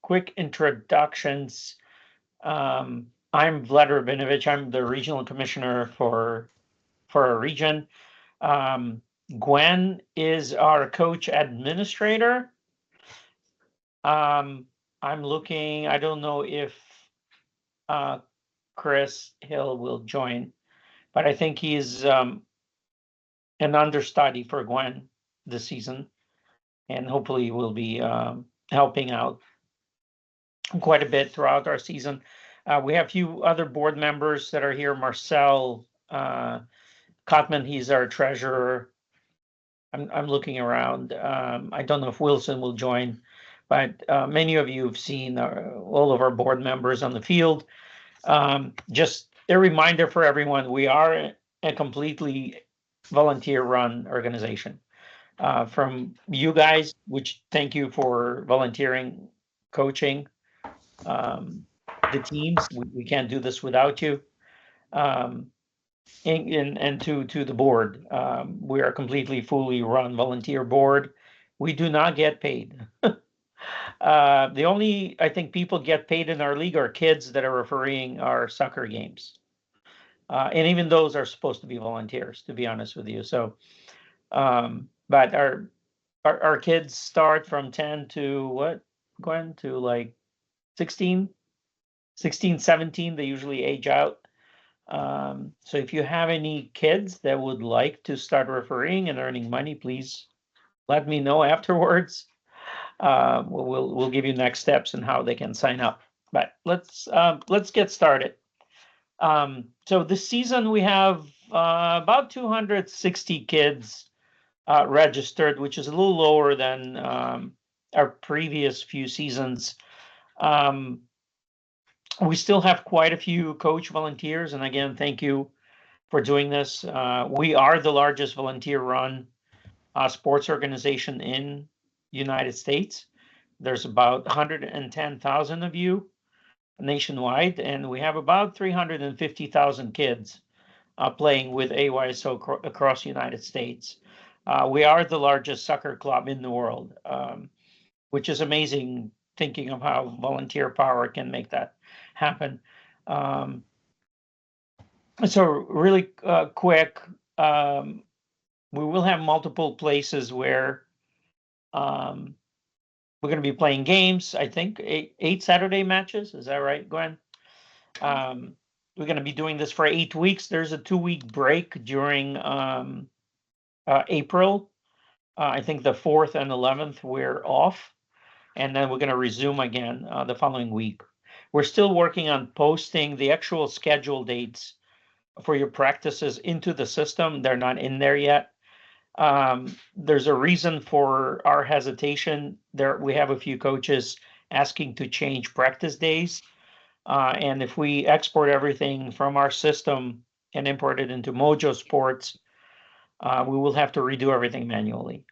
quick introductions. I'm Vlad Rabinovich. I'm the regional commissioner for our region. Gwen is our coach administrator. I'm looking. I don't know if Chris Hill will join, but I think he's an understudy for Gwen this season, and hopefully will be helping out quite a bit throughout our season. We have a few other board members that are here. Marcel Cotman, he's our treasurer. I'm looking around. I don't know if Wilson will join, but many of you have seen all of our board members on the field. Just a reminder for everyone, we are a completely volunteer-run organization. From you guys, which thank you for volunteering, coaching the teams. We can't do this without you. And to the board, we are a completely fully run volunteer board. We do not get paid. The only, I think, people get paid in our league are kids that are refereeing our soccer games. And even those are supposed to be volunteers, to be honest with you. So, but our kids start from 10 to what, Gwen, to like 16, 17, they usually age out. So if you have any kids that would like to start refereeing and earning money, please let me know afterwards. We'll give you next steps and how they can sign up. But let's get started. So this season we have about 260 kids registered, which is a little lower than our previous few seasons. We still have quite a few coach volunteers, and again, thank you for doing this. We are the largest volunteer-run sports organization in the United States. There's about 110,000 of you nationwide, and we have about 350,000 kids playing with AYSO across the United States. We are the largest soccer club in the world, which is amazing, thinking of how volunteer power can make that happen. So really quick, we will have multiple places where we're going to be playing games. I think eight Saturday matches. Is that right, Gwen? We're going to be doing this for 8 weeks. There's a 2-week break during April. I think the 4th and 11th we're off, and then we're going to resume again the following week. We're still working on posting the actual schedule dates for your practices into the system. They're not in there yet. There's a reason for our hesitation. We have a few coaches asking to change practice days. And if we export everything from our system and import it into Mojo Sports, we will have to redo everything manually.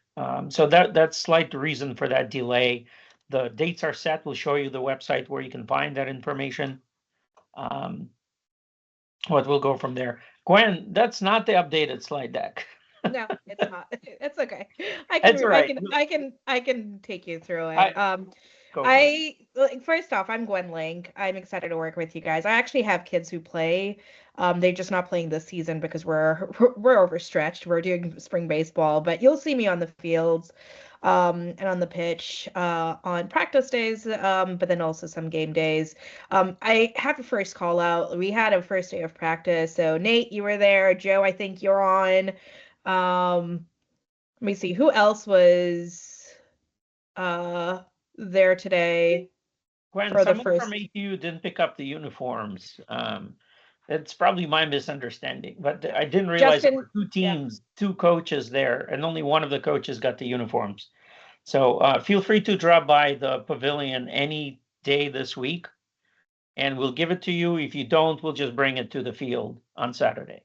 So that's slight reason for that delay. The dates are set. We'll show you the website where you can find that information. What we'll go from there. Gwen, that's not the updated slide deck. No, it's not. It's okay. That's all right. I can take you through it. First off, I'm Gwen Lang. I'm excited to work with you guys. I actually have kids who play. They're just not playing this season because we're overstretched. We're doing spring baseball, but you'll see me on the fields, and on the pitch, on practice days, but then also some game days. I have a first call out. We had a first day of practice. So Nate, you were there. Joe, I think you're on. Let me see who else was there today. Gwen, someone from ATU didn't pick up the uniforms. It's probably my misunderstanding, but I didn't realize there were 2 teams, 2 coaches there, and only one of the coaches got the uniforms. So feel free to drop by the pavilion any day this week, and we'll give it to you. If you don't, we'll just bring it to the field on Saturday.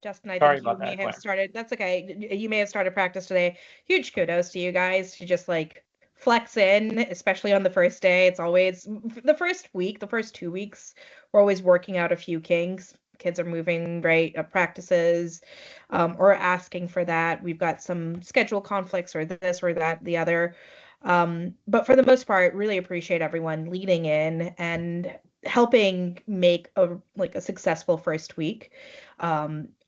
Justin, I think you may have started. That's okay. You may have started practice today. Huge kudos to you guys to just like flex in, especially on the first day. It's always the first week, the first 2 weeks, we're always working out a few kinks. Kids are moving right practices, or asking for that. We've got some schedule conflicts or this or that, the other. But for the most part, really appreciate everyone leading in and helping make a successful first week.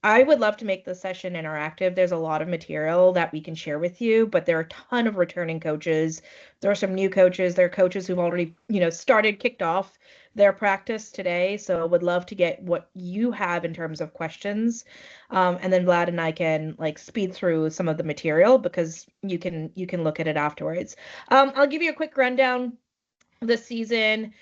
I would love to make this session interactive. There's a lot of material that we can share with you, but there are a ton of returning coaches. There are some new coaches. There are coaches who've already, kicked off their practice today. So I would love to get what you have in terms of questions. And then Vlad and I can like speed through some of the material because you can look at it afterwards. I'll give you a quick rundown this season.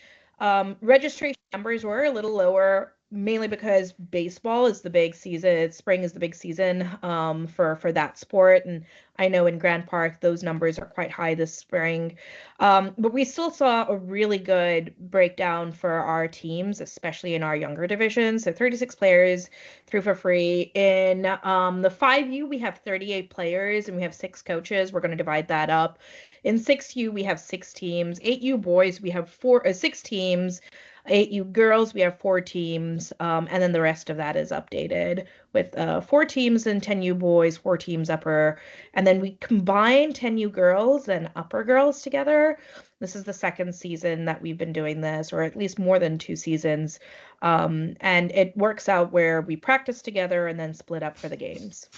Registration numbers were a little lower, mainly because baseball is the big season. Spring is the big season for that sport, and I know in Grand Park those numbers are quite high this spring. But we still saw a really good breakdown for our teams, especially in our younger divisions. So 36 players through for free. In the 5U, we have 38 players and we have 6 coaches. We're going to divide that up. In 6U, we have 6 teams. 8U boys, we have 6 teams. 8U girls, we have 4 teams. And then the rest of that is updated with 4 teams and 10U boys, 4 teams upper. And then we combine 10U girls and upper girls together. This is the second season that we've been doing this, or at least more than 2 seasons. And it works out where we practice together and then split up for the games.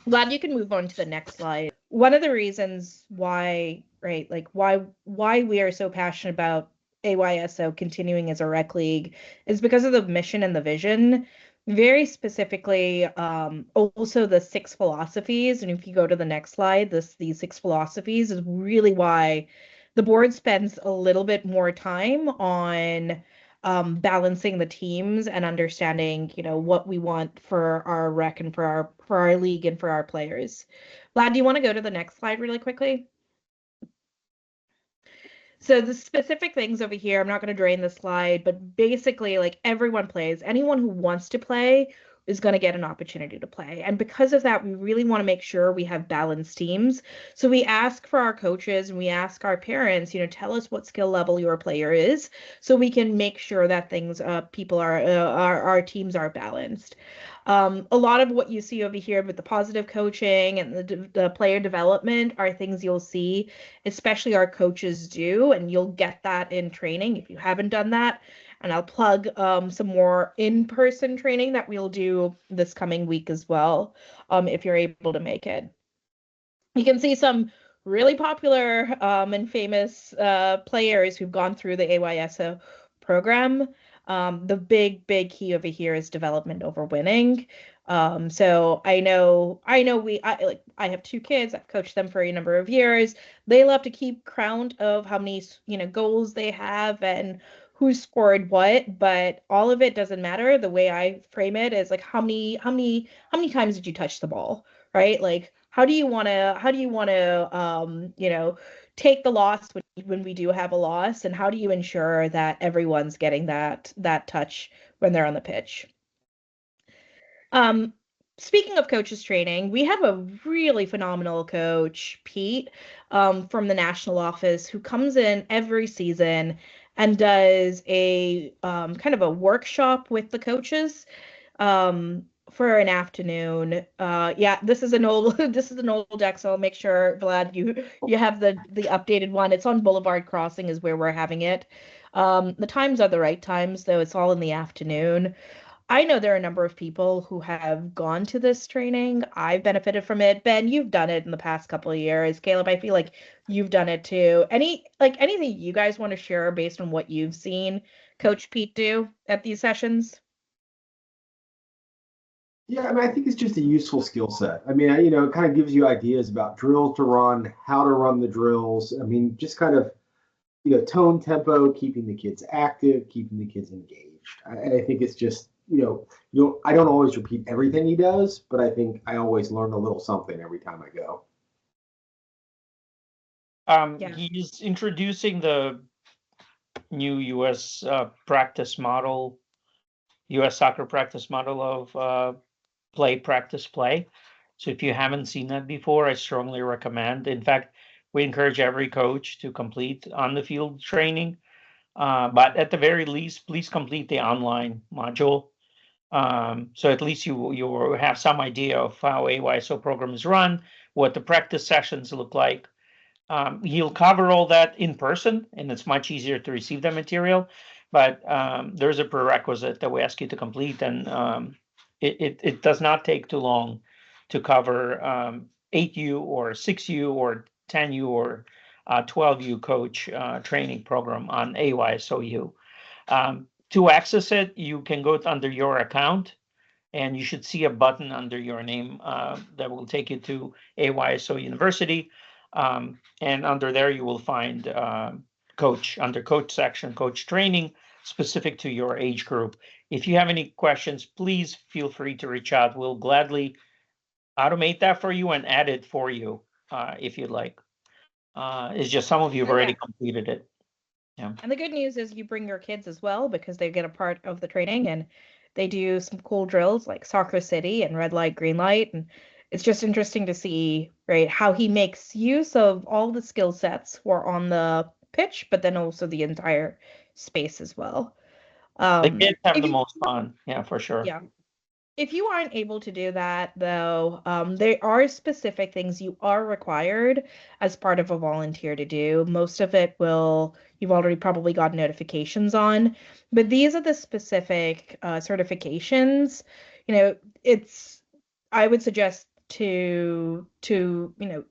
Glad you can move on to the next slide. One of the reasons why, right, like why we are so passionate about AYSO continuing as a rec league is because of the mission and the vision. Very specifically, also the 6 philosophies. And if you go to the next slide, these 6 philosophies is really why the board spends a little bit more time on balancing the teams and understanding, what we want for our rec and for our league and for our players. Vlad, do you want to go to the next slide really quickly? So the specific things over here, I'm not going to drain the slide, but basically, like everyone plays. Anyone who wants to play is going to get an opportunity to play. And because of that, we really want to make sure we have balanced teams. So we ask for our coaches and we ask our parents, tell us what skill level your player is, so we can make sure that our teams are balanced. A lot of what you see over here with the positive coaching and the player development are things you'll see, especially our coaches do, and you'll get that in training if you haven't done that. And I'll plug some more in-person training that we'll do this coming week as well, if you're able to make it. You can see some really popular and famous players who've gone through the AYSO program. The big key over here is development over winning. So I know I have 2 kids. I've coached them for a number of years. They love to keep count of how many goals they have and who scored what, but all of it doesn't matter. The way I frame it is like how many times did you touch the ball, right? Like how do you want to take the loss when we do have a loss, and how do you ensure that everyone's getting that touch when they're on the pitch? Um, Speaking of coaches training, we have a really phenomenal coach, Pete, from the national office, who comes in every season and does a kind of a workshop with the coaches for an afternoon. Yeah, this is an old this is an old deck, so I'll make sure, Vlad, you have the updated one. It's on Boulevard Crossing is where we're having it. The times are the right times, though. It's all in the afternoon. I know there are a number of people who have gone to this training. I've benefited from it. Ben, you've done it in the past couple of years. Caleb, I feel like you've done it too. Anything you guys want to share based on what you've seen Coach Pete do at these sessions? Yeah, I mean, I think it's just a useful skill set. I mean, it kind of gives you ideas about drills to run, how to run the drills. I mean, just kind of, tone, tempo, keeping the kids active, keeping the kids engaged. I think it's just, I don't always repeat everything he does, but I think I always learn a little something every time I go. Yeah. He's introducing the new U.S. Practice model, U.S. soccer practice model of play, practice, play. So if you haven't seen that before, I strongly recommend. In fact, we encourage every coach to complete on the field training. But at the very least, please complete the online module. So at least you have some idea of how AYSO programs run, what the practice sessions look like. He'll cover all that in person, and it's much easier to receive the material. But there's a prerequisite that we ask you to complete, and it does not take too long to cover 8U or 6U or 10U or 12U coach training program on AYSOU. To access it, you can go under your account, and you should see a button under your name that will take you to AYSO University. And under there, you will find coach, under coach section, coach training, specific to your age group. If you have any questions, please feel free to reach out. We'll gladly automate that for you and add it for you if you'd like. It's just some of you have already completed it. Yeah. And the good news is you bring your kids as well, because they get a part of the training, and they do some cool drills like Soccer City and red light, green light. And it's just interesting to see, right, how he makes use of all the skill sets who are on the pitch, but then also the entire space as well. The kids have If the you, most fun. Yeah, for sure. yeah. If you aren't able to do that, though, there are specific things you are required as part of a volunteer to do. Most of it you've already probably got notifications on, but these are the specific certifications. You know, I would suggest to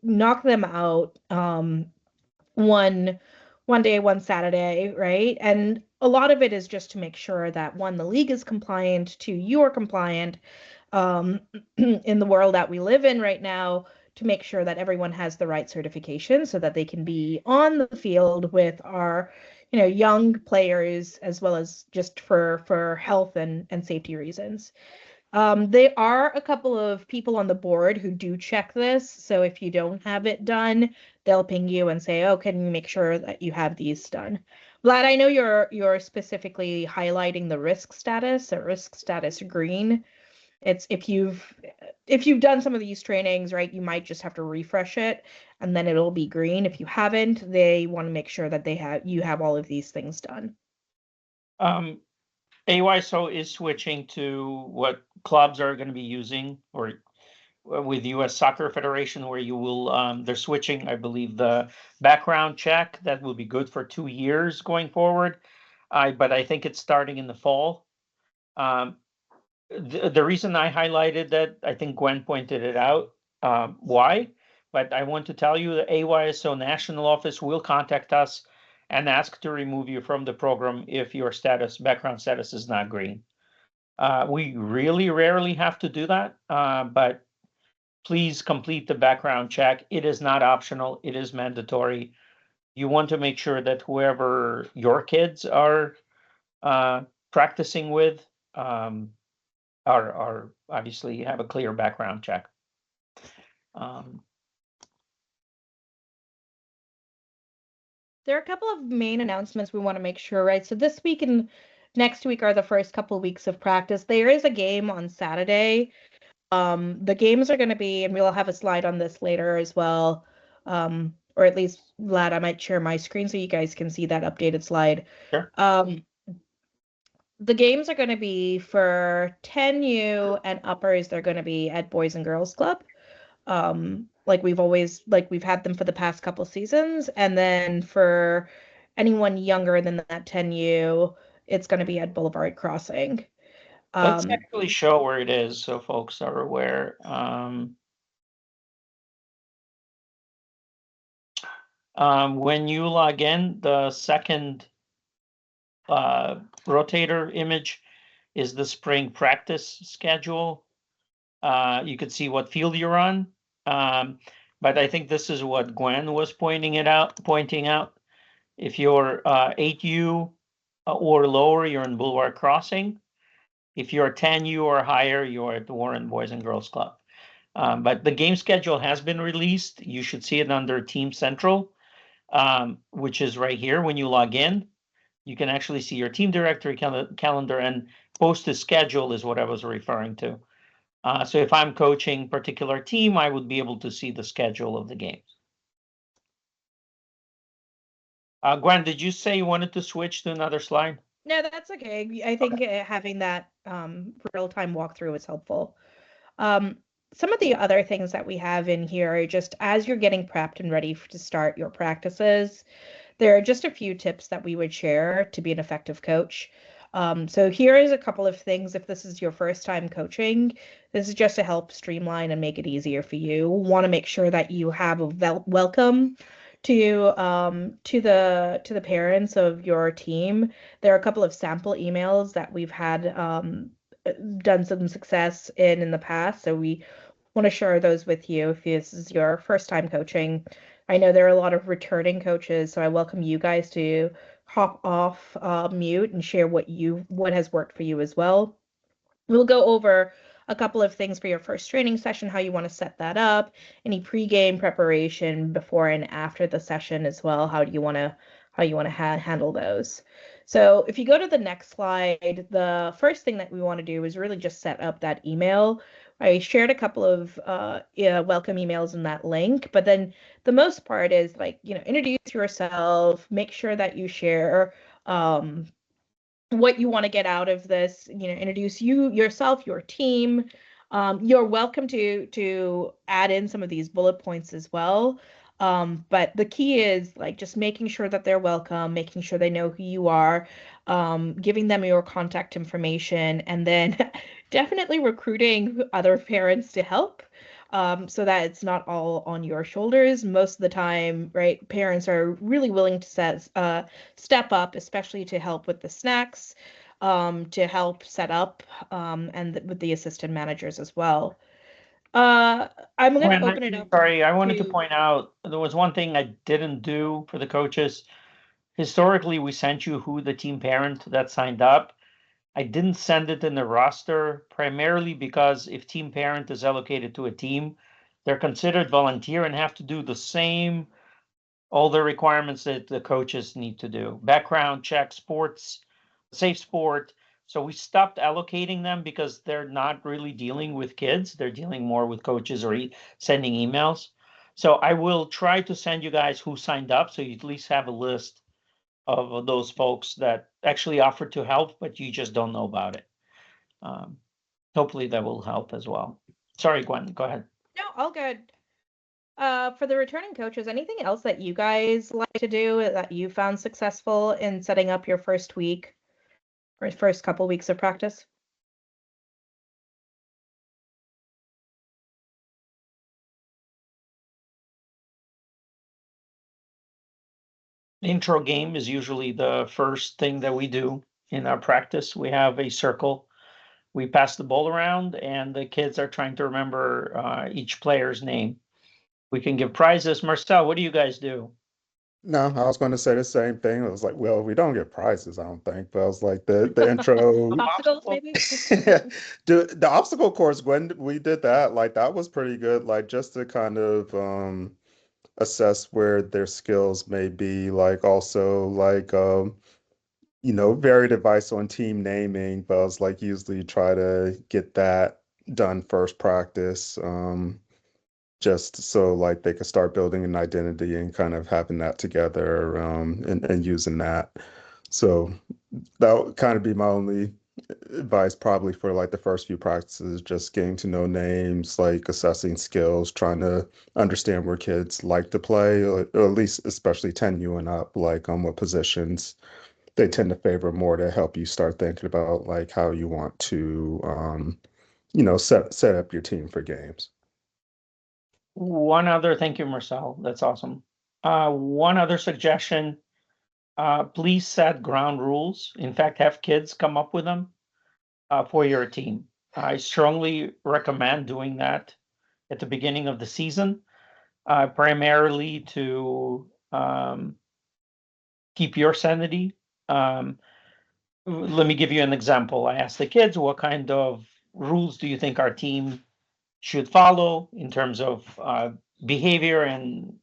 knock them out one day, one Saturday, right? And a lot of it is just to make sure that one, the league is compliant, two, you are compliant, in the world that we live in right now, to make sure that everyone has the right certification so that they can be on the field with our young players, as well as just for health and safety reasons. There are a couple of people on the board who do check this. So if you don't have it done, they'll ping you and say, "Oh, can you make sure that you have these done?" Vlad, I know you're specifically highlighting the risk status, or risk status green. It's if you've done some of these trainings, right, you might just have to refresh it and then it'll be green. If you haven't, they want to make sure that you have all of these things done. AYSO is switching to what clubs are going to be using, or with U.S. Soccer Federation, where you will, they're switching, I believe, the background check. That will be good for 2 years going forward. But I think it's starting in the fall. The reason I highlighted that, I think Gwen pointed it out, why, but I want to tell you the AYSO national office will contact us and ask to remove you from the program if your background status is not green. We really rarely have to do that, but please complete the background check. It is not optional, it is mandatory. You want to make sure that whoever your kids are practicing with are obviously have a clear background check. There are a couple of main announcements we want to make sure, right? So this week and next week are the first couple of weeks of practice. There is a game on Saturday. The games are going to be, and we'll have a slide on this later as well. Or at least, Vlad, I might share my screen so you guys can see that updated slide. Sure. The games are going to be for 10U and uppers. They're going to be at Boys and Girls Club. Like we've had them for the past couple seasons. And then for anyone younger than that 10U, it's going to be at Boulevard Crossing. Let's actually show where it is so folks are aware. When you log in, the second rotator image is the spring practice schedule. You can see what field you're on. But I think this is what Gwen was pointing out. If you're 8U or lower, you're in Boulevard Crossing. If you're 10U or higher, you're at the Warren Boys and Girls Club. But the game schedule has been released. You should see it under Team Central, which is right here. When you log in, you can actually see your team directory calendar, and posted schedule is what I was referring to. So if I'm coaching particular team, I would be able to see the schedule of the games. Gwen, did you say you wanted to switch to another slide? No, that's okay. I think having that real-time walkthrough is helpful. some of the other things that we have in here are just as you're getting prepped and ready to start your practices, there are just a few tips that we would share to be an effective coach. So here is a couple of things. If this is your first time coaching, this is just to help streamline and make it easier for you. Want to make sure that you have a welcome to the parents of your team. There are a couple of sample emails that we've had done some success in the past, so we want to share those with you if this is your first time coaching. I know there are a lot of returning coaches, so I welcome you guys to hop off mute and share what has worked for you as well. We'll go over a couple of things for your first training session, how you want to set that up, any pre-game preparation before and after the session as well. How you want to handle those. So if you go to the next slide, the first thing that we want to do is really just set up that email. I shared a couple of welcome emails in that link, but then the most part is like, introduce yourself, make sure that you share what you want to get out of this, introduce yourself, your team. You're welcome to add in some of these bullet points as well. But the key is like just making sure that they're welcome, making sure they know who you are, giving them your contact information, and then definitely recruiting other parents to help. So that it's not all on your shoulders. Most of the time, right, parents are really willing to step up, especially to help with the snacks, to help set up, and with the assistant managers as well. I'm going to open it up Sorry, I wanted to to. point out there was one thing I didn't do for the coaches. Historically, we sent you who the team parent that signed up. I didn't send it in the roster primarily because if team parent is allocated to a team, they're considered volunteer and have to do the same, all the requirements that the coaches need to do. Background check, sports, safe sport. So we stopped allocating them because they're not really dealing with kids. They're dealing more with coaches or sending emails. So I will try to send you guys who signed up so you at least have a list of those folks that actually offered to help, but you just don't know about it. Um, Hopefully that will help as well. Sorry, Gwen, go ahead. No, all good. For the returning coaches, anything else that you guys like to do that you found successful in setting up your first week or first couple weeks of practice? Intro game is usually the first thing that we do in our practice. We have a circle. We pass the ball around, and the kids are trying to remember each player's name. We can give prizes. Marcel, what do you guys do? No, I was going to say the same thing. I was like, well, we don't get prizes, I don't think. But I was like, the intro, Obstacles, maybe? the obstacle course, when we did that, like that was pretty good. Like just to kind of assess where their skills may be. Like also like varied advice on team naming. But I was like, usually try to get that done first practice. Just so like they could start building an identity and kind of having that together and using that. So that would kind of be my only advice probably for like the first few practices, just getting to know names, like assessing skills, trying to understand where kids like to play, or at least especially 10U and up, like on what positions they tend to favor more to help you start thinking about like how you want to set up your team for games. One other, thank you, Marcel. That's awesome. One other suggestion, please set ground rules. In fact, have kids come up with them for your team. I strongly recommend doing that at the beginning of the season, primarily to keep your sanity. Let me give you an example. I asked the kids, what kind of rules do you think our team should follow in terms of behavior and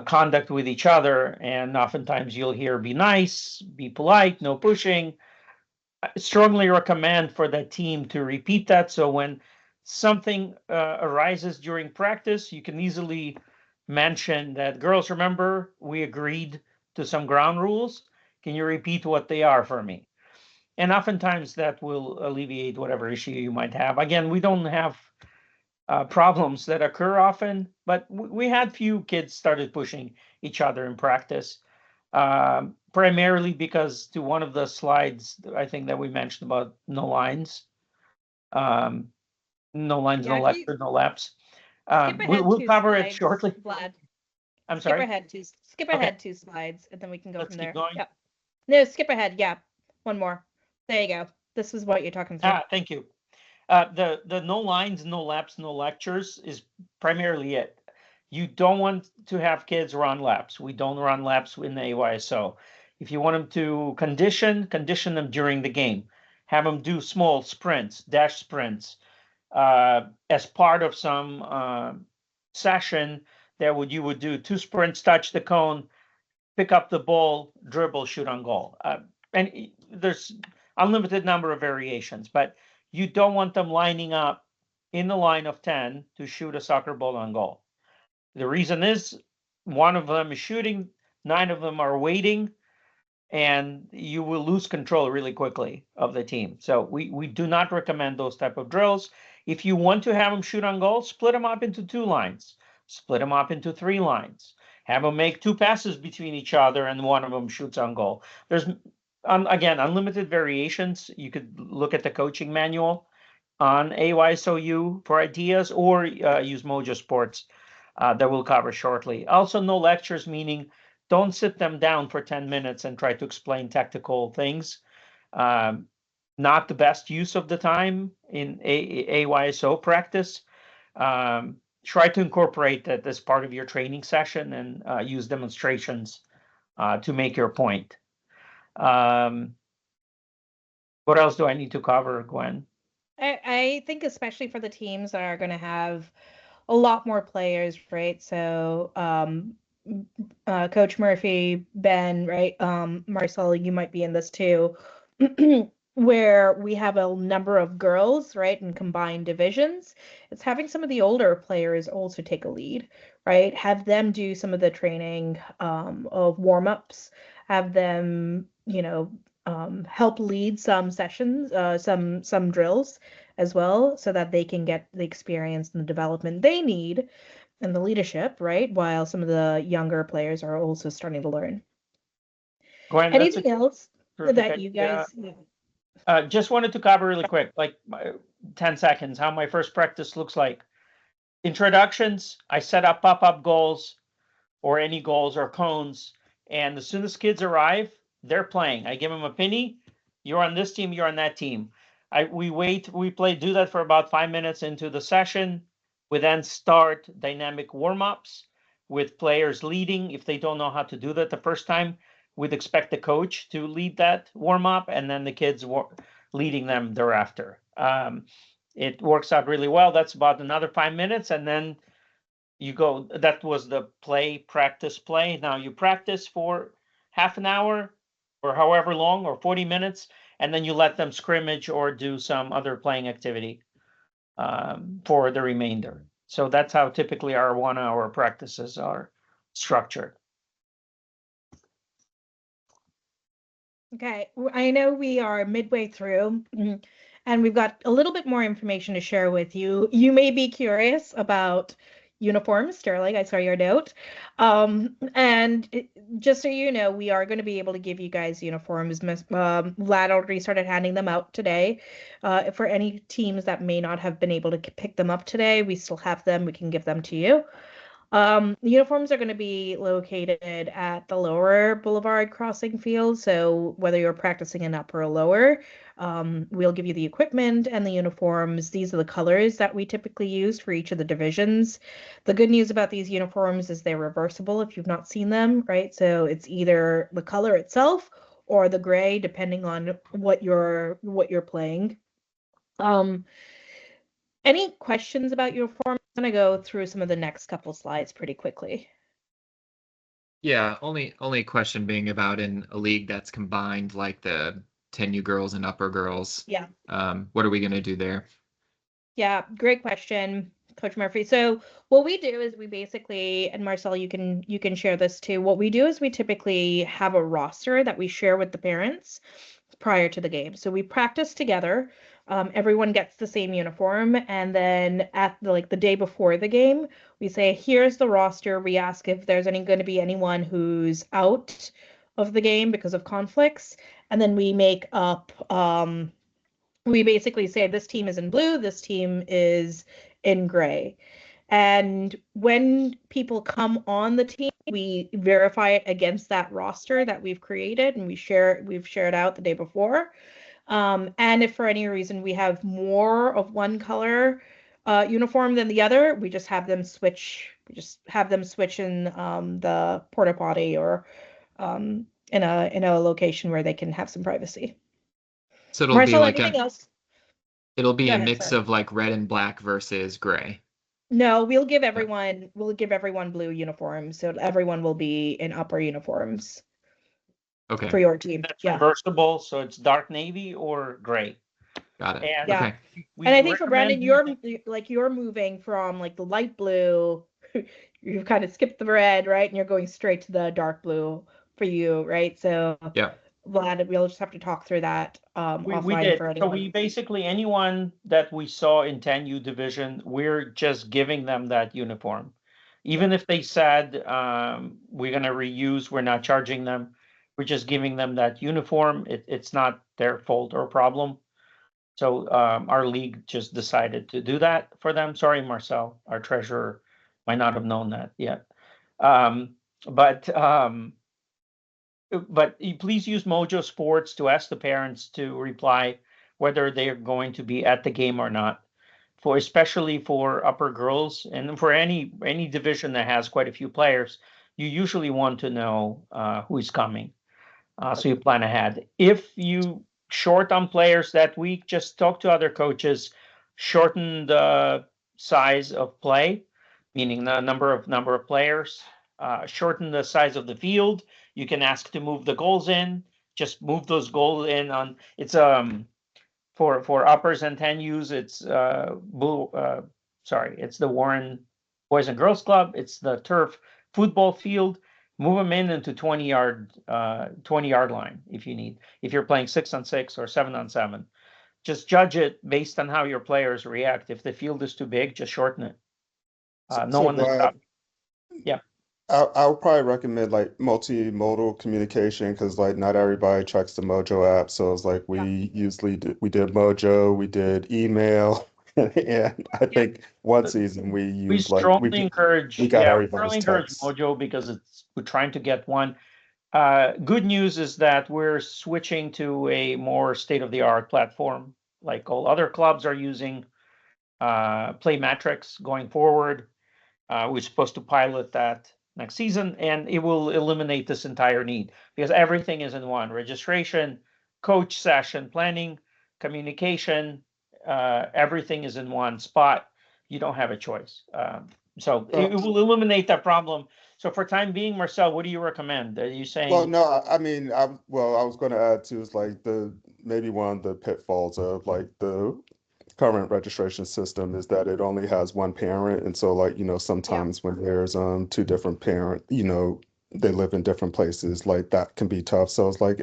conduct with each other? And oftentimes you'll hear be nice, be polite, no pushing. I strongly recommend for that team to repeat that. So when something arises during practice, you can easily mention that, girls, remember we agreed to some ground rules. Can you repeat what they are for me? And oftentimes that will alleviate whatever issue you might have. Again, we don't have problems that occur often, but we had few kids started pushing each other in practice, primarily because to one of the slides, I think that we mentioned about no lines, um, no lines, Yeah, no if you lecture, no laps. skip ahead We'll two cover it slides, shortly. Vlad. I'm Skip sorry. ahead two. Skip Okay, ahead two slides, and then we can go let's from keep there. going. Yep. No, skip ahead. Yeah, one more. There you go. This is what you're talking through. Thank you. The no lines, no laps, no lectures is primarily it. You don't want to have kids run laps. We don't run laps in the AYSO. If you want them to condition them during the game. Have them do small sprints, dash sprints, as part of some session that you would do 2 sprints, touch the cone, pick up the ball, dribble, shoot on goal. And there's unlimited number of variations, but you don't want them lining up in the line of 10 to shoot a soccer ball on goal. The reason is one of them is shooting, 9 of them are waiting, and you will lose control really quickly of the team. So we do not recommend those type of drills. If you want to have them shoot on goal, split them up into 2 lines, split them up into 3 lines, have them make 2 passes between each other, and one of them shoots on goal. There's again unlimited variations. You could look at the coaching manual on AYSOU for ideas, or use Mojo Sports that we'll cover shortly. Also, no lectures, meaning don't sit them down for 10 minutes and try to explain technical things. Um, Not the best use of the time in AYSO practice. Try to incorporate that as part of your training session and use demonstrations to make your point. Um, what else do I need to cover, Gwen? I think especially for the teams that are going to have a lot more players, right? So, Coach Murphy, Ben, right? Marcel, you might be in this too, where we have a number of girls, right, in combined divisions. It's having some of the older players also take a lead, right? Have them do some of the training of warm-ups, have them, help lead some sessions, some drills as well, so that they can get the experience and the development they need and the leadership, right? While some of the younger players are also starting to learn. Gwen, that's a Anything else terrific that you idea. guys? Just wanted to cover really quick, like 10 seconds, how my first practice looks like. Introductions, I set up pop-up goals or any goals or cones. And as soon as kids arrive, they're playing. I give them a penny. You're on this team, you're on that team. We do that for about 5 minutes into the session. We then start dynamic warm-ups with players leading. If they don't know how to do that the first time, we'd expect the coach to lead that warm-up and then the kids leading them thereafter. It works out really well. That's about another 5 minutes, and then you go. That was the practice play. Now you practice for half an hour or however long, or 40 minutes, and then you let them scrimmage or do some other playing activity for the remainder. So that's how typically our 1 hour practices are structured. Okay, I know we are midway through, and we've got a little bit more information to share with you. You may be curious about uniforms, Sterling. I saw your note. Just so you know, we are going to be able to give you guys uniforms. Vlad already started handing them out today. For any teams that may not have been able to pick them up today, we still have them. We can give them to you. The uniforms are going to be located at the lower Boulevard crossing field. So whether you're practicing an upper or lower, we'll give you the equipment and the uniforms. These are the colors that we typically use for each of the divisions. The good news about these uniforms is they're reversible if you've not seen them, right? So it's either the color itself or the gray, depending on what you're playing. Any questions about your form? I'm going to go through some of the next couple slides pretty quickly. Yeah, only question being about in a league that's combined, like the 10U girls and upper girls. Yeah. What are we going to do there? Yeah, great question, Coach Murphy. So what we do is we basically, and Marcel, you can share this too. What we do is we typically have a roster that we share with the parents prior to the game. So we practice together everyone gets the same uniform, and then at the day before the game, we say, here's the roster. We ask if there's going to be anyone who's out of the game because of conflicts, and then we make up. We basically say this team is in blue, this team is in gray. And when people come on the team, we verify it against that roster that we've created, and we've shared out the day before. And if for any reason we have more of one color uniform than the other, we just have them switch. We just have them switch in the porta potty or in a location where they can have some privacy. So it'll be Marcel, like anything else? it'll be Go a ahead, mix sorry. of like red and black versus gray. No, we'll give everyone blue uniforms, so everyone will be in upper uniforms Okay, for your team. That's Yeah. reversible, so it's dark navy or gray. got it. And Yeah. Okay, we And I think for recommend Brandon, using- you're moving from like the light blue, you've kind of skipped the red, right? And you're going straight to the dark blue for you, right? So yeah. we'll just have to talk through that we offline did. for So anyone. we basically, anyone that we saw in 10U division, we're just giving them that uniform. Even if they said we're going to reuse, we're not charging them. We're just giving them that uniform. It's not their fault or problem. So our league just decided to do that for them. Sorry, Marcel, our treasurer might not have known that yet. But please use Mojo Sports to ask the parents to reply whether they're going to be at the game or not. For especially for upper girls and for any division that has quite a few players, you usually want to know who's coming, so you plan ahead. If you short on players that week, just talk to other coaches, shorten the size of play, meaning the number of players, shorten the size of the field. You can ask to move the goals in. Just move those goals in on. It's for uppers and 10Us. It's it's the Warren Boys and Girls Club. It's the turf football field. Move them in into 20-yard line if you need. If you're playing 6-on-6 or 7-on-7, just judge it based on how your players react. If the field is too big, just shorten it. No So one is Vlad, stopping. Yeah. I would probably recommend like multimodal communication because like not everybody checks the Mojo app. So it's like we did Mojo, we did email, and I think one season we We used like strongly encourage, we got we strongly everybody's encourage text. Mojo because we're trying to get one. Good news is that we're switching to a more state-of-the-art platform, like all other clubs are using Playmetrics going forward. We're supposed to pilot that next season, and it will eliminate this entire need because everything is in one: registration, coach session, planning, communication. Everything is in one spot. You don't have a choice. So it will eliminate that problem. So for time being, Marcel, what do you recommend? Are you Well, saying no, I mean, I was going to add to is like maybe one of the pitfalls of like the current registration system is that it only has one parent, and so like sometimes when there's two different parent, they live in different places, like that can be tough. So it's like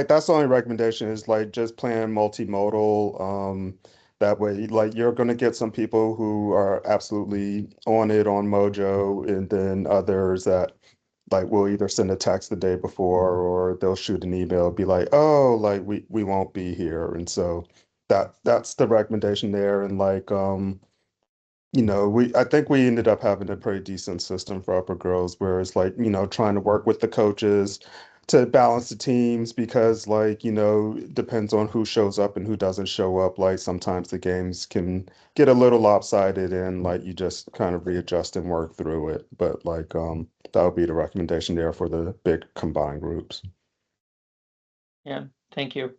that's the only recommendation is like just plan multimodal. That way, like you're gonna get some people who are absolutely on it on Mojo, and then others that like will either send a text the day before or they'll shoot an email, be like, oh, like we won't be here. And so that's the recommendation there. And like I think we ended up having a pretty decent system for upper girls where it's like, trying to work with the coaches to balance the teams because like, it depends on who shows up and who doesn't show up. Like sometimes the games can get a little lopsided and like you just kind of readjust and work through it. But like that would be the recommendation there for the big combined groups. Yeah, thank you.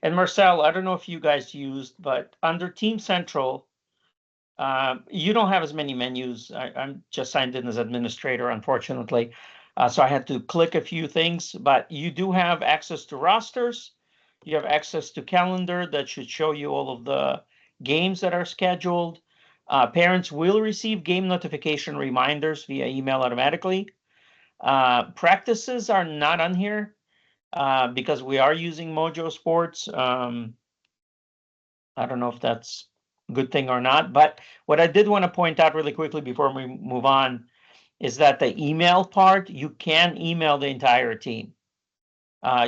And Marcel, I don't know if you guys used, but under Team Central, you don't have as many menus. I'm just signed in as administrator, unfortunately. So I had to click a few things, but you do have access to rosters. You have access to calendar that should show you all of the games that are scheduled. Parents will receive game notification reminders via email automatically. Practices are not on here because we are using Mojo Sports. I don't know if that's a good thing or not, but what I did want to point out really quickly before we move on is that the email part, you can email the entire team.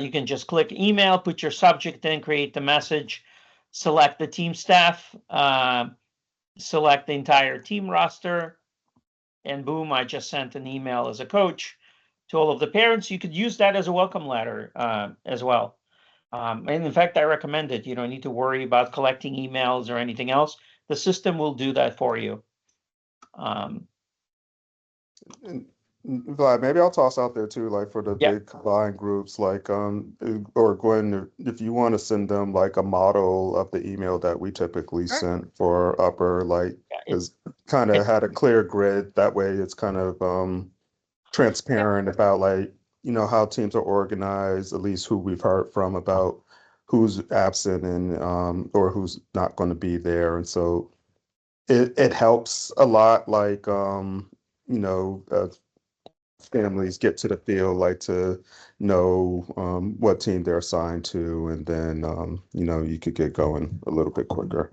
You can just click email, put your subject in, create the message, select the team staff, select the entire team roster, and boom, I just sent an email as a coach to all of the parents. You could use that as a welcome letter as well. And in fact, I recommend it. You don't need to worry about collecting emails or anything else. The system will do that for you. And Vlad, maybe I'll toss out there too, like for the Yeah. big combined groups, like or Gwen, if you want to send them like a model of the email that we typically Sure. sent for upper, like Yeah, is kind of had a clear grid. That way, it's kind of transparent about like how teams are organized, at least who we've heard from about who's absent and or who's not going to be there, and so it helps a lot. Like you know. Families get to the field, like to know what team they're assigned to, and then you could get going a little bit quicker.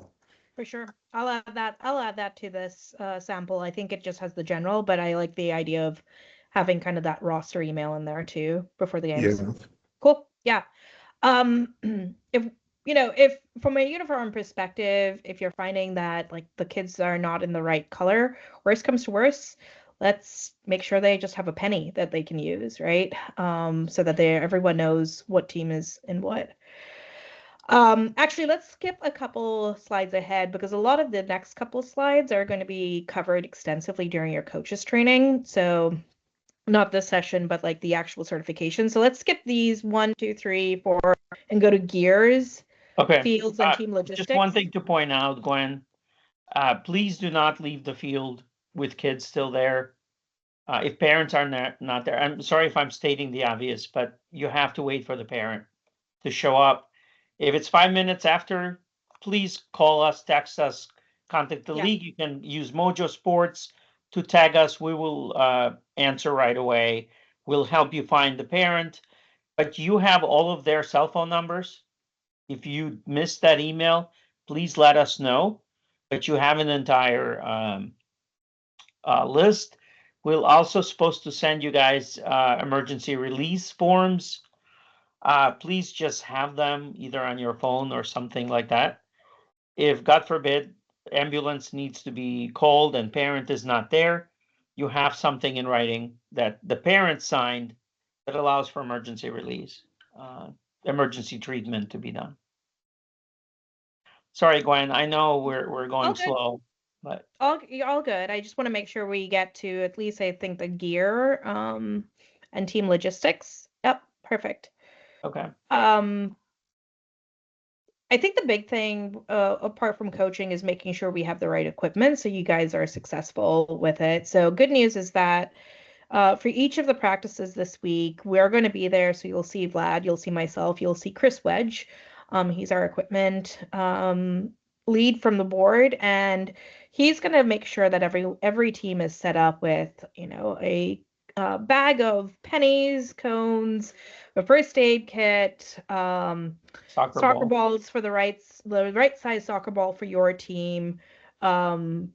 For sure. I'll add that. I'll add that to this sample. I think it just has the general, but I like the idea of having kind of that roster email in there too before the games. Yeah. Cool. Yeah. If if from a uniform perspective, if you're finding that like the kids are not in the right color, worst comes to worst, let's make sure they just have a penny that they can use, right? So that everyone knows what team is in what. Actually, let's skip a couple slides ahead because a lot of the next couple slides are going to be covered extensively during your coaches training. So not this session, but like the actual certification. So let's skip these 1, 2, 3, 4, and go to gears, Okay. fields, and team logistics. Just one thing to point out, Gwen. Please do not leave the field with kids still there. If parents are not there, I'm sorry if I'm stating the obvious, but you have to wait for the parent to show up. If it's 5 minutes after, please call us, text us, contact the league. You can use Mojo Sports to tag us. We will answer right away. We'll help you find the parent, but you have all of their cell phone numbers. If you missed that email, please let us know. But you have an entire list. We're also supposed to send you guys emergency release forms. Please just have them either on your phone or something like that. If, God forbid, ambulance needs to be called and parent is not there, you have something in writing that the parent signed that allows for emergency release, emergency treatment to be done. Sorry, Gwen, I know we're going slow, but all good. I just want to make sure we get to at least I think the gear and team logistics. Yep, perfect. Okay. I think the big thing apart from coaching is making sure we have the right equipment so you guys are successful with it. So good news is that for each of the practices this week, we're going to be there. So you'll see Vlad, you'll see myself, you'll see Chris Wedge. He's our equipment lead from the board, and he's going to make sure that every team is set up with a bag of pennies, cones, a first aid kit, soccer balls for the right size soccer ball for your team, and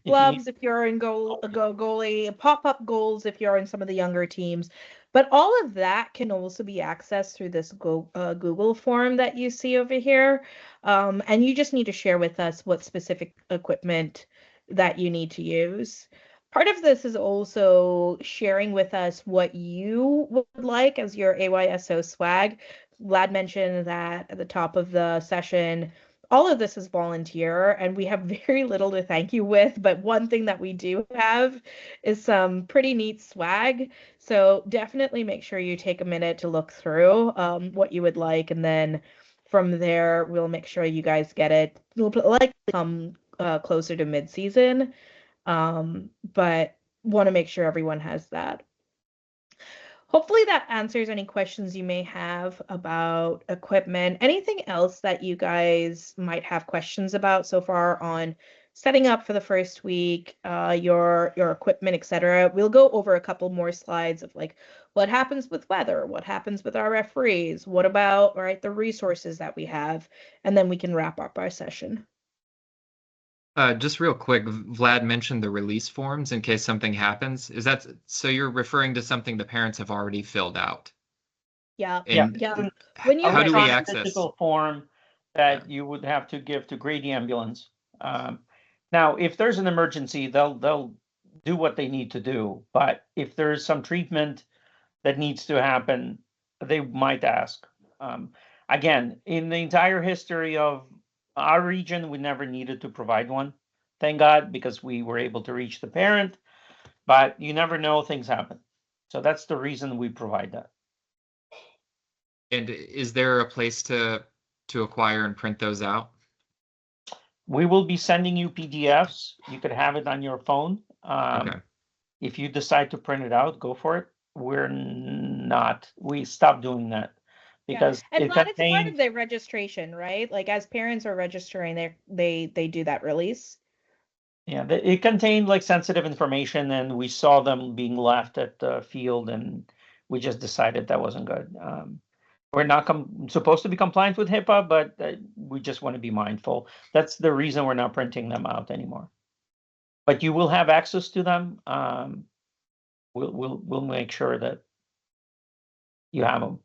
gloves if you're in goalie, pop-up goals if you're in some of the younger teams. But all of that can also be accessed through this Google form that you see over here. And you just need to share with us what specific equipment that you need to use. Part of this is also sharing with us what you would like as your AYSO swag. Vlad mentioned that at the top of the session, all of this is volunteer and we have very little to thank you with, but one thing that we do have is some pretty neat swag. So definitely make sure you take a minute to look through what you would like, and then from there we'll make sure you guys get it. It'll likely come closer to mid-season, but want to make sure everyone has that. Hopefully that answers any questions you may have about equipment. Anything else that you guys might have questions about so far on setting up for the first week, your equipment, etc. We'll go over a couple more slides of like what happens with weather, what happens with our referees, what about the resources that we have, and then we can wrap up our session. Just real quick, Vlad mentioned the release forms in case something happens. Is that so? You're referring to something the parents have already filled out? Yeah. And Yeah. When you how do we Electronic access? digital form that you would have to give to Grady Ambulance. Now, if there's an emergency, they'll do what they need to do. But if there's some treatment that needs to happen, they might ask. Again, in the entire history of our region, we never needed to provide one. Thank God, because we were able to reach the parent. But you never know, things happen. So that's the reason we provide that. And is there a place to acquire and print those out? We will be sending you PDFs. You could have it on your phone. Okay. If you decide to print it out, go for it. We're not. We stopped doing that because and it Vlad, it's a part of contains. their registration, right? Like as parents are registering, they do that release. Yeah, it contained like sensitive information, and we saw them being left at the field, and we just decided that wasn't good. We're not supposed to be compliant with HIPAA, but we just want to be mindful. That's the reason we're not printing them out anymore. But you will have access to them. We'll make sure that you have them.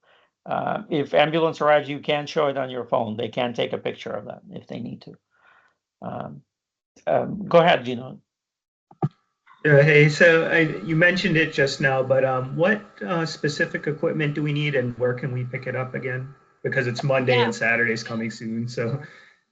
If ambulance arrives, you can show it on your phone. They can take a picture of that if they need to. Go ahead, Gino. Hey, so you mentioned it just now, but what specific equipment do we need and where can we pick it up again? Because it's Monday and Saturday's coming soon, so.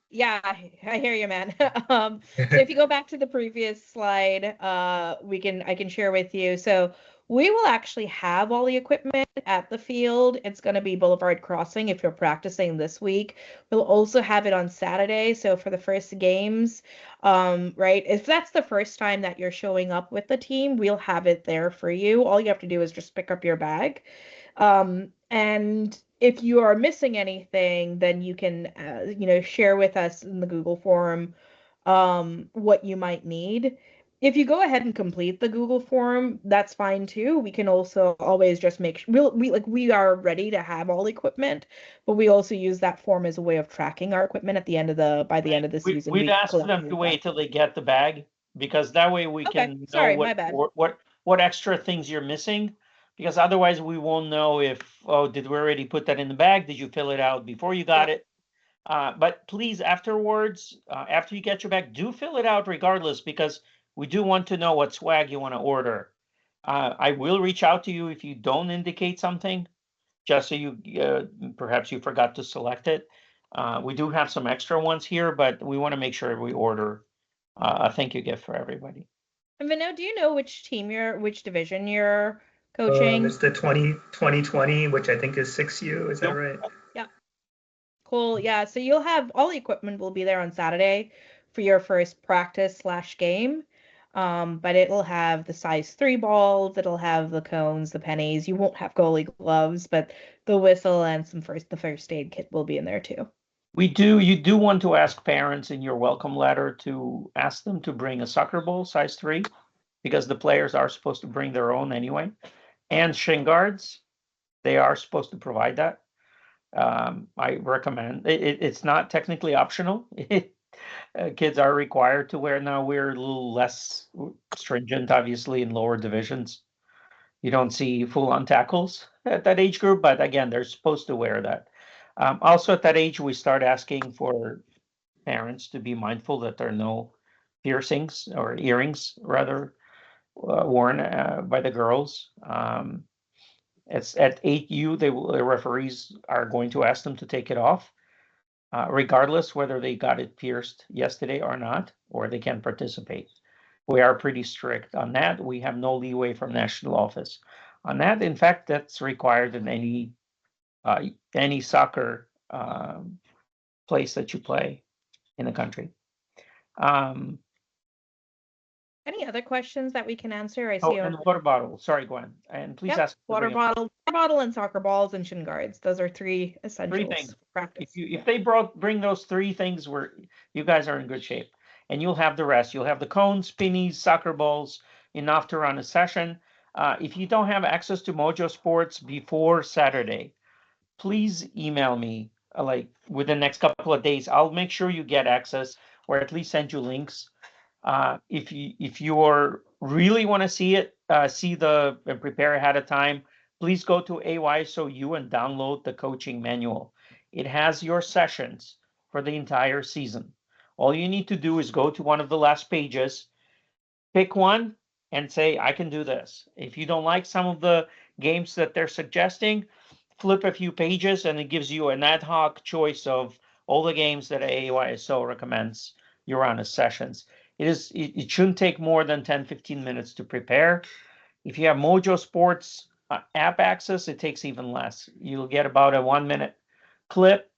Yeah, I hear you, man. So if you go back to the previous slide, I can share with you. So we will actually have all the equipment at the field. It's going to be Boulevard Crossing if you're practicing this week. We'll also have it on Saturday. So for the first games, right? If that's the first time that you're showing up with the team, we'll have it there for you. All you have to do is just pick up your bag. And if you are missing anything, then you can, share with us in the Google form what you might need. If you go ahead and complete the Google form, that's fine too. We can also always just make sure we are ready to have all equipment, but we also use that form as a way of tracking our equipment by the end of the season. We'd ask them to wait till they get the bag, because that way we can know my bad. what extra things you're missing. Because otherwise we won't know if, did we already put that in the bag? Did you fill it out before you got it? But please, afterwards, after you get your bag, do fill it out regardless, because we do want to know what swag you want to order. I will reach out to you if you don't indicate something, just so you perhaps you forgot to select it. We do have some extra ones here, but we want to make sure we order a thank you gift for everybody. And Vino, do you know which division you're coaching? It's the 2020, which I think is 6U. Is that right? Yeah. Cool. Yeah. So you'll have all the equipment will be there on Saturday for your first practice/game. But it'll have the size 3 balls, it'll have the cones, the pennies. You won't have goalie gloves, but the whistle and the first aid kit will be in there too. You do want to ask parents in your welcome letter to ask them to bring a soccer ball size 3, because the players are supposed to bring their own anyway. And shin guards, they are supposed to provide that. I recommend it's not technically optional. Kids are required to wear. Now we're a little less stringent, obviously, in lower divisions. You don't see full-on tackles at that age group, but again, they're supposed to wear that. Also, at that age, we start asking for parents to be mindful that there are no piercings or earrings, rather, worn by the girls. It's at 8U, the referees are going to ask them to take it off, regardless whether they got it pierced yesterday or not, or they can participate. We are pretty strict on that. We have no leeway from national office on that. In fact, that's required in any soccer place that you play in the country. Any other questions that we can answer? I Oh, see. and the water bottle. Sorry, Gwen. And please ask. Water bottle, and soccer balls and shin guards. Those are 3 essentials. 3 things. For practice. If they bring those 3 things, you guys are in good shape. and you'll have the rest. You'll have the cones, spinnies, soccer balls, enough to run a session. If you don't have access to Mojo Sports before Saturday, please email me like within the next couple of days. I'll make sure you get access, or at least send you links. If you really want to see it, and prepare ahead of time, please go to AYSO and download the coaching manual. It has your sessions for the entire season. All you need to do is go to one of the last pages, pick one, and say, I can do this. If you don't like some of the games that they're suggesting, flip a few pages and it gives you an ad hoc choice of all the games that AYSO recommends you run as sessions. It shouldn't take more than 10-15 minutes to prepare. If you have Mojo Sports app access, it takes even less. You'll get about a 1-minute clip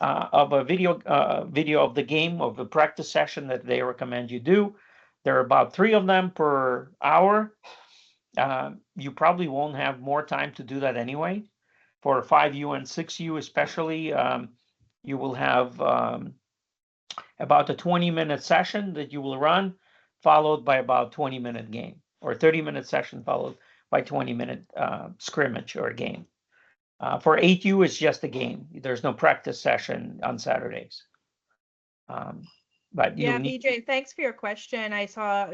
of a video of the game, of the practice session that they recommend you do. There are about 3 of them per hour. You probably won't have more time to do that anyway. For 5U and 6U especially, you will have about a 20-minute session that you will run, followed by about 20-minute game, or 30-minute session followed by 20-minute scrimmage or game. For 8U, it's just a game. There's no practice session on Saturdays. But Yeah, BJ, thanks for your question. I saw,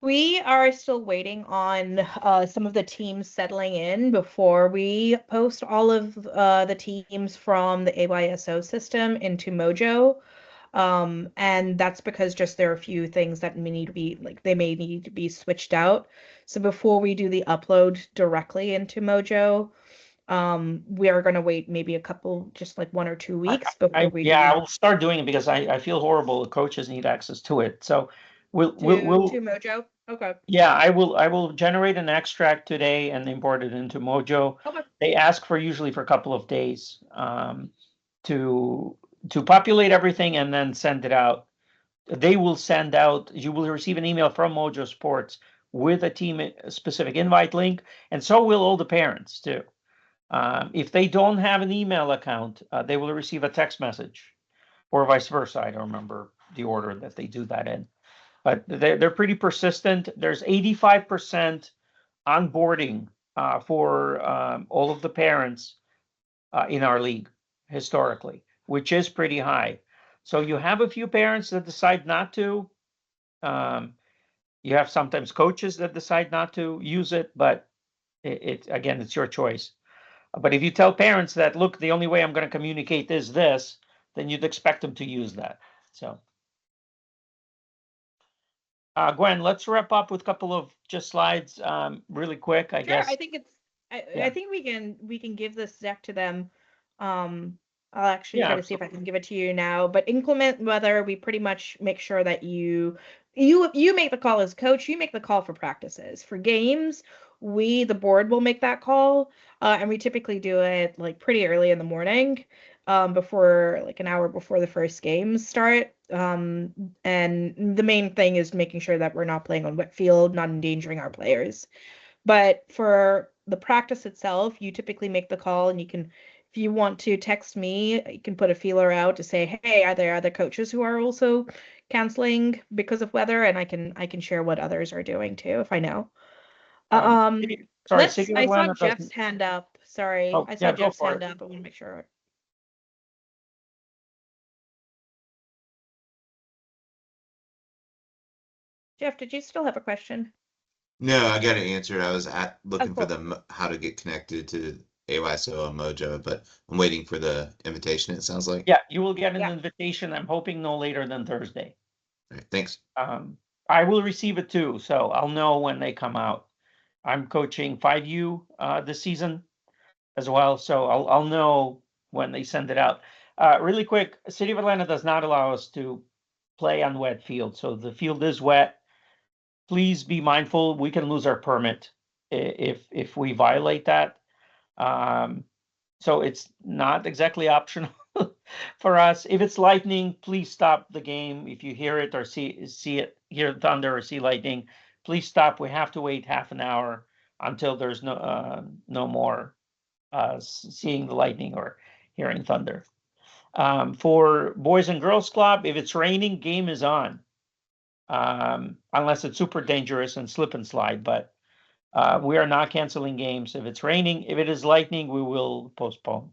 we are still waiting on some of the teams settling in before we post all of the teams from the AYSO system into Mojo. And that's because just there are a few things that may need to be, like, they may need to be switched out. So before we do the upload directly into Mojo, we are going to wait maybe a couple, just like 1 or 2 weeks before we I will start doing it because I feel horrible. The coaches need access to it. So we'll to Mojo. Okay. Yeah, I will generate an extract today and import it into Mojo. Okay. They ask for usually for a couple of days to populate everything and then send it out. They will send out, you will receive an email from Mojo Sports with a team specific invite link, and so will all the parents too. If they don't have an email account, they will receive a text message, or vice versa. I don't remember the order that they do that in, but they're pretty persistent. There's 85% onboarding for all of the parents in our league historically, which is pretty high. So you have a few parents that decide not to. You have sometimes coaches that decide not to use it, but again, it's your choice. But if you tell parents that, look, the only way I'm going to communicate is this, then you'd expect them to use that. So, Gwen, let's wrap up with a couple of just slides, really quick, I guess. I think it's. I think we can give this deck to them. I'll actually try to see if I can give it to you now. But inclement weather, we pretty much make sure that you make the call as coach. You make the call for practices. For games, the board will make that call, and we typically do it like pretty early in the morning, before, like, an hour before the first games start. And the main thing is making sure that we're not playing on wet field, not endangering our players. But for the practice itself, you typically make the call, and you can, if you want to text me, you can put a feeler out to say, hey, are there other coaches who are also canceling because of weather? And I can share what others are doing too, if I know. Sorry, I saw Jeff's hand up. Sorry, I saw Jeff's hand up. I want to make sure. Jeff, did you still have a question? No, I got it answered. I was looking for how to get connected to AYSO and Mojo, but I'm waiting for the invitation, it sounds like. Yeah, you will get an invitation. I'm hoping no later than Thursday. All right, thanks. I will receive it too, so I'll know when they come out. I'm coaching 5U this season as well, so I'll know when they send it out. Really quick, City of Atlanta does not allow us to play on wet field, so the field is wet. Please be mindful. We can lose our permit if we violate that. So it's not exactly optional for us. If it's lightning, please stop the game. If you hear it or see it, hear thunder or see lightning, please stop. We have to wait half an hour until there's no more seeing the lightning or hearing thunder. For Boys and Girls Club, if it's raining, game is on. Unless it's super dangerous and slip and slide, but we are not canceling games if it's raining. If it is lightning, we will postpone.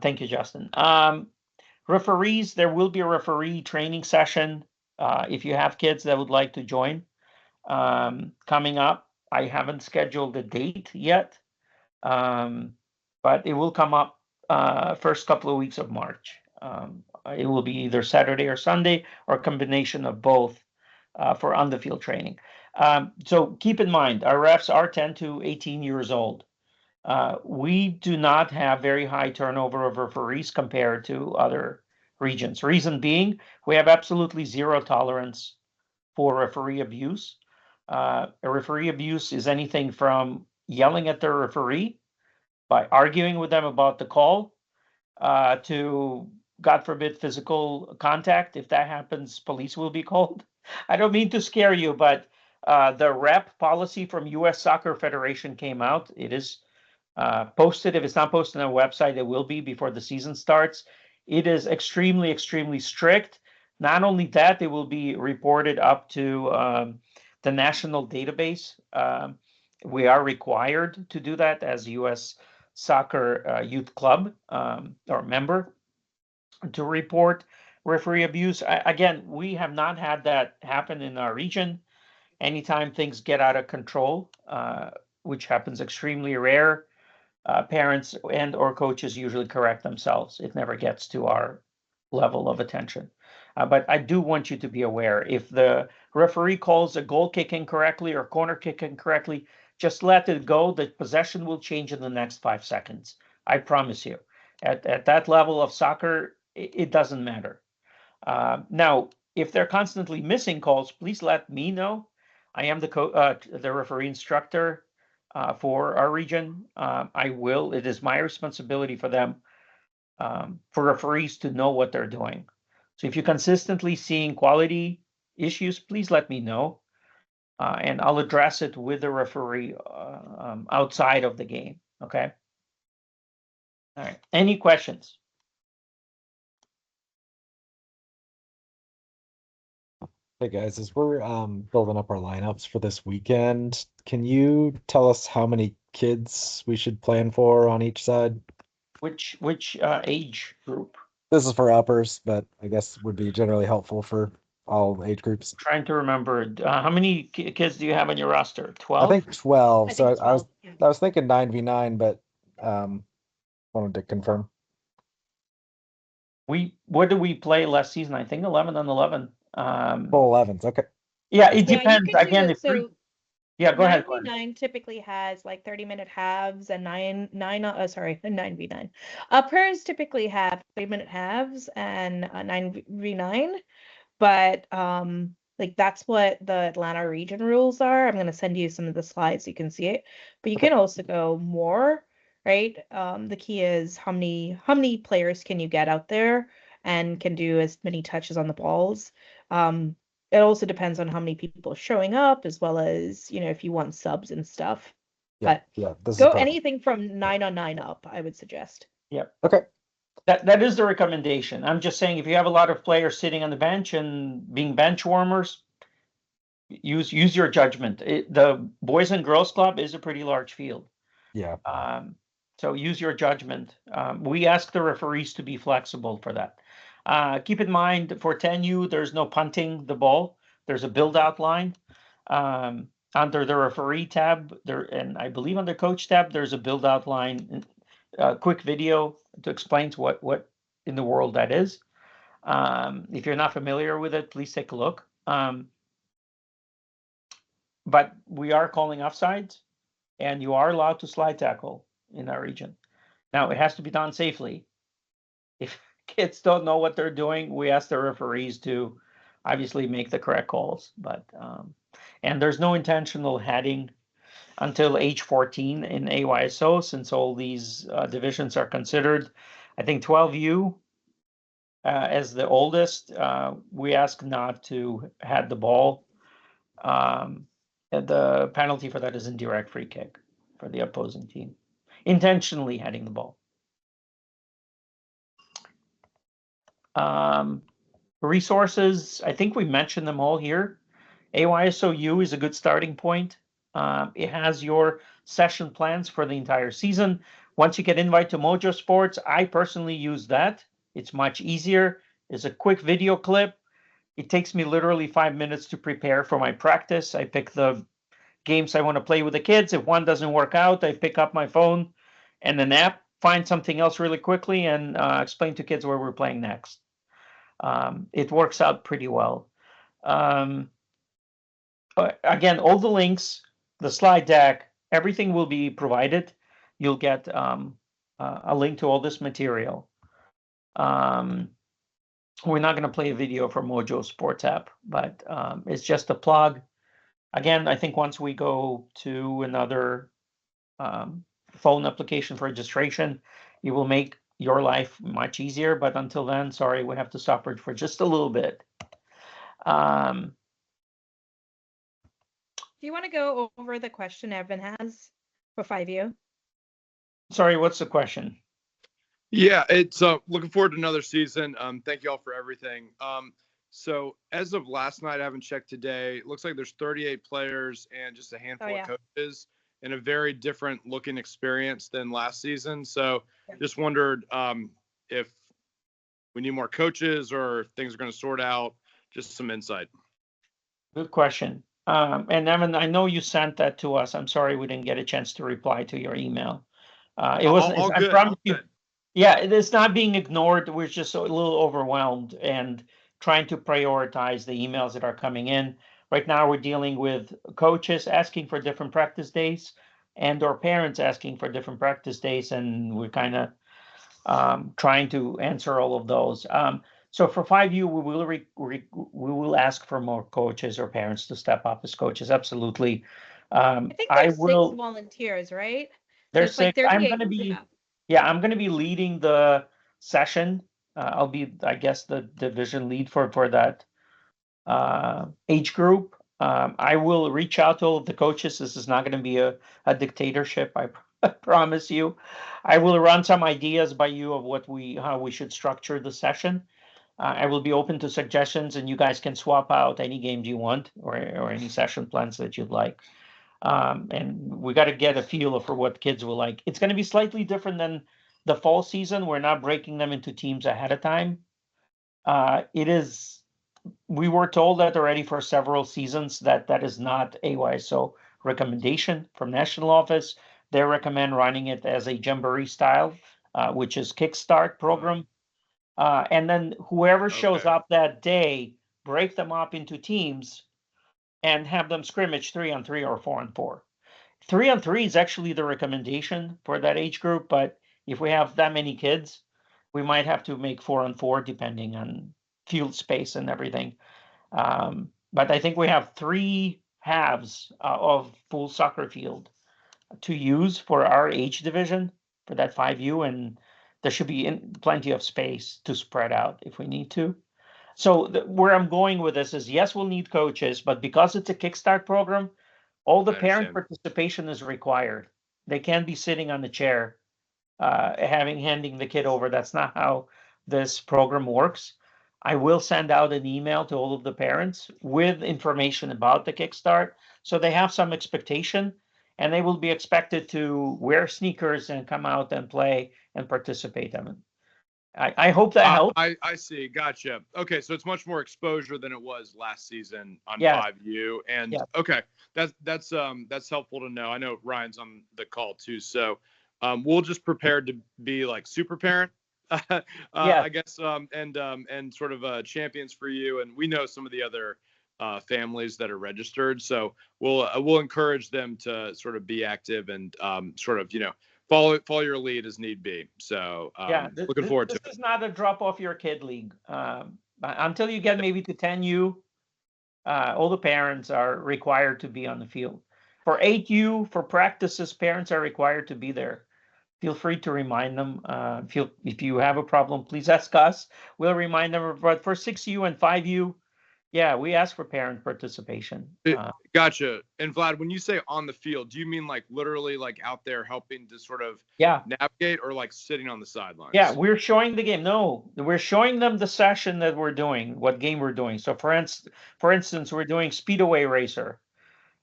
Thank you, Justin. Referees, there will be a referee training session if you have kids that would like to join coming up. I haven't scheduled a date yet, but it will come up first couple of weeks of March. It will be either Saturday or Sunday or a combination of both for on the field training. So keep in mind, our refs are 10 to 18 years old. We do not have very high turnover of referees compared to other regions. Reason being, we have absolutely zero tolerance for referee abuse. A referee abuse is anything from yelling at the referee, by arguing with them about the call, to, God forbid, physical contact. If that happens, police will be called. I don't mean to scare you, but the rep policy from U.S. Soccer Federation came out. It is posted. If it's not posted on our website, it will be before the season starts. It is extremely, extremely strict. Not only that, it will be reported up to the national database. We are required to do that as U.S. Soccer Youth Club or member to report referee abuse. Again, we have not had that happen in our region. Anytime things get out of control, which happens extremely rare, parents and or coaches usually correct themselves. It never gets to our level of attention. But I do want you to be aware, if the referee calls a goal kick incorrectly or corner kick incorrectly, just let it go. The possession will change in the next 5 seconds. I promise you. At that level of soccer, it doesn't matter. Now, if they're constantly missing calls, please let me know. I am the referee instructor for our region. It is my responsibility for them, for referees to know what they're doing. So if you're consistently seeing quality issues, please let me know, and I'll address it with the referee outside of the game. Okay. All right. Any questions? Hey guys, as we're building up our lineups for this weekend, can you tell us how many kids we should plan for on each side? Which age group? This is for uppers, but I guess would be generally helpful for all age groups. Trying to remember, how many kids do you have on your roster? I 12? think 12. I So think I was 12, yeah. I was thinking 9v9, but wanted to confirm. What did we play last season? I think 11 on 11. Full 11s. Okay. Yeah, it Yeah, you depends. can Again, do if so. yeah, go ahead. 9v9 typically has like 30-minute halves and 9v9. Uppers typically have 30-minute halves and 9v9, but like that's what the Atlanta region rules are. I'm going to send you some of the slides so you can see it, but you can also go more, right? The key is how many players can you get out there and can do as many touches on the balls. It also depends on how many people are showing up, as well as, if you want subs and stuff. Yeah, But this is go perfect. anything from 9-on-9 up, I would suggest. Yep. Okay. That is the recommendation. I'm just saying, if you have a lot of players sitting on the bench and being bench warmers, use your judgment. The Boys and Girls Club is a pretty large field. Yeah. So use your judgment. We ask the referees to be flexible for that. Keep in mind, for 10U, there's no punting the ball. There's a build-out line. Under the referee tab, and I believe on the coach tab, there's a build-out line. A quick video to explain to what in the world that is. If you're not familiar with it, please take a look. But we are calling offsides, and you are allowed to slide tackle in our region. Now, it has to be done safely. If kids don't know what they're doing, we ask the referees to obviously make the correct calls. But and there's no intentional heading until age 14 in AYSO, since all these divisions are considered. I think 12U as the oldest, we ask not to head the ball. And the penalty for that is indirect free kick for the opposing team, intentionally heading the ball. Resources, I think we mentioned them all here. AYSOU is a good starting point. It has your session plans for the entire season. Once you get invited to Mojo Sports, I personally use that. It's much easier. It's a quick video clip. It takes me literally 5 minutes to prepare for my practice. I pick the games I want to play with the kids. If one doesn't work out, I pick up my phone and an app, find something else really quickly, and explain to kids where we're playing next. It works out pretty well. Again, all the links, the slide deck, everything will be provided. You'll get a link to all this material. We're not going to play a video for Mojo Sports app, but it's just a plug. Again, I think once we go to another phone application for registration, it will make your life much easier. But until then, sorry, we have to stop it for just a little bit. Do you want to go over the question Evan has for 5U? Sorry, what's the question? Yeah, it's looking forward to another season. Thank you all for everything. So as of last night, I haven't checked today. It looks like there's 38 players and just a handful of coaches, and a very different looking experience than last season. So just wondered if we need more coaches or if things are going to sort out. Just some insight. Good question. And Evan, I know you sent that to us. I'm sorry we didn't get a chance to reply to your email. It wasn't. All I good. promise you. Yeah, it's not being ignored. We're just a little overwhelmed and trying to prioritize the emails that are coming in. Right now, we're dealing with coaches asking for different practice days and/or parents asking for different practice days, and we're kind of trying to answer all of those. So for 5U, we will ask for more coaches or parents to step up as coaches. Absolutely. I think there's 6 volunteers, right? There's so it's 6. like I'm gonna be. Yeah, I'm going to be leading the session. I'll be, I guess, the division lead for that age group. I will reach out to all of the coaches. This is not going to be a dictatorship. I promise you. I will run some ideas by you of how we should structure the session. I will be open to suggestions, and you guys can swap out any games you want or any session plans that you'd like. And we got to get a feel for what kids will like. It's going to be slightly different than the fall season. We're not breaking them into teams ahead of time. We were told that already for several seasons that is not AYSO recommendation from national office. They recommend running it as a jamboree style, which is kickstart program. And then whoever shows up that day, break them up into teams and have them scrimmage 3-on-3 or 4-on-4. 3-on-3 is actually the recommendation for that age group, but if we have that many kids, we might have to make 4-on-4 depending on field space and everything. But I think we have 3 halves of full soccer field to use for our age division for that 5U, and there should be plenty of space to spread out if we need to. So where I'm going with this is, yes, we'll need coaches, but because it's a kickstart program, all the parent participation is required. They can't be sitting on the chair, handing the kid over. That's not how this program works. I will send out an email to all of the parents with information about the kickstart, so they have some expectation, and they will be expected to wear sneakers and come out and play and participate in it. I hope that helps. I see. Gotcha. Okay, so it's much more exposure than it was last season on 5U. And okay, that's helpful to know. I know Ryan's on the call too, so we'll just prepare to be like super parent, I guess, and sort of champions for you. And we know some of the other families that are registered, so we'll encourage them to sort of be active and sort of follow your lead as need be. So looking forward to it. This is not a drop off your kid league. Until you get maybe to 10U, all the parents are required to be on the field. For 8U, for practices, parents are required to be there. Feel free to remind them. If you have a problem, please ask us. We'll remind them. But for 6U and 5U, Yeah, we ask for parent participation. Gotcha. And Vlad, when you say on the field, do you mean like literally like out there helping to sort of navigate, or like sitting on the sidelines? Yeah, we're showing the game. No, we're showing them the session that we're doing, what game we're doing. So for instance, we're doing Speedway Racer,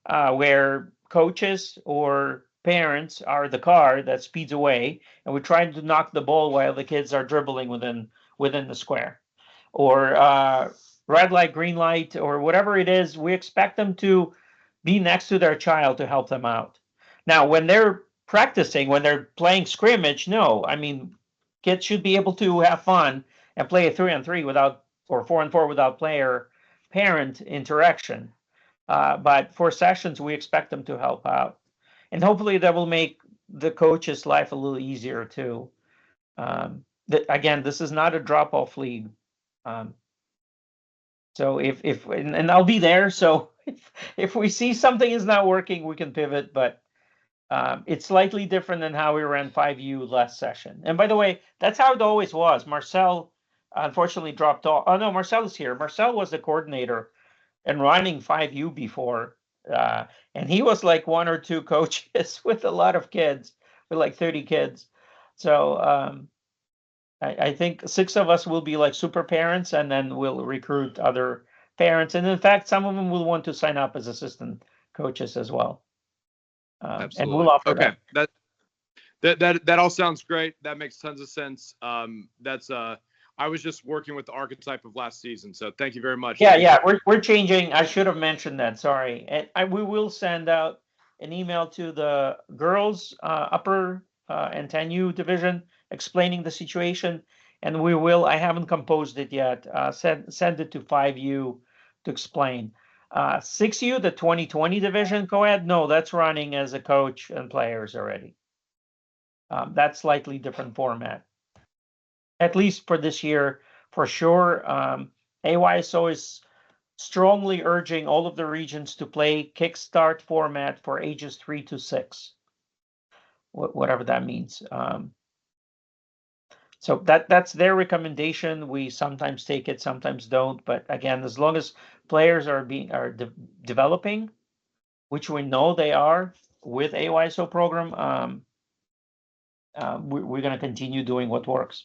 where coaches or parents are the car that speeds away, and we're trying to knock the ball while the kids are dribbling within the square. Or red light, green light, or whatever it is, we expect them to be next to their child to help them out. Now, when they're practicing, when they're playing scrimmage, no, I mean, kids should be able to have fun and play a 3-on-3 without, or 4-on-4 without player parent interaction. But for sessions, we expect them to help out, and hopefully that will make the coach's life a little easier too. Again, this is not a drop-off league. So and I'll be there. So if we see something is not working, we can pivot. But it's slightly different than how we ran 5U last session. And by the way, that's how it always was. Marcel unfortunately dropped off. Oh no, Marcel is here. Marcel was the coordinator and running 5U before, and he was like one or two coaches with a lot of kids, with like 30 kids. So I think 6 of us will be like super parents, and then we'll recruit other parents. And in fact, some of them will want to sign up as assistant coaches as well. And we'll offer that. That all sounds great. That makes tons of sense. I was just working with the archetype of last season, so thank you very much. Yeah, we're changing. I should have mentioned that. Sorry. And we will send out an email to the girls upper and 10U division explaining the situation, and we will. I haven't composed it yet. Send it to 5U to explain. 6U, the 2020 division co-ed. No, that's running as a coach and players already. That's slightly different format, at least for this year, for sure. AYSO is strongly urging all of the regions to play kickstart format for ages 3 to 6, whatever that means. So that's their recommendation. We sometimes take it, sometimes don't. But again, as long as players are developing, which we know they are with AYSO program, we're going to continue doing what works.